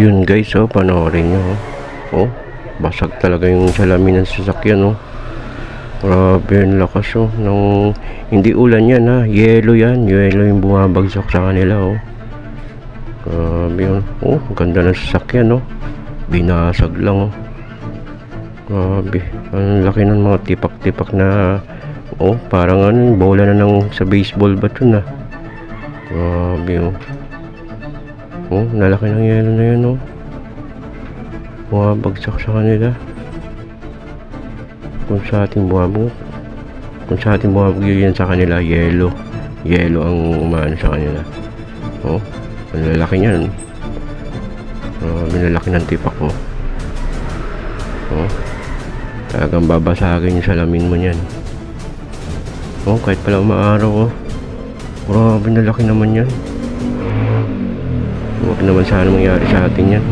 Yun guys, oh, panoorin nyo. Oh, basag talaga yung salamin ng sasakyan, oh. Grabe yung lakas, oh. Nung, hindi ulan yan, ha. Yelo yan. Yelo yung bumabagsak sa kanila, oh. Grabe yun. Oh, ganda ng sasakyan, oh. Binasag lang, oh. Grabe. Ang laki ng mga tipak-tipak na, oh, parang ano, bola na ng sa baseball ba ito na. Grabe, oh. Oh, nalaki ng yelo na yun, oh. Bumabagsak sa kanila. Kung sa ating bumabagyo yan sa kanila, yelo ang umano sa kanila. Oh, ang lalaki niyan. Lalaki ng tipak mo. Oh, talagang babasagin yung salamin mo niyan. Oh, kahit pala umaaraw, oh. Grabe, nalaki naman yan. Huwag naman sana mangyari sa atin yan.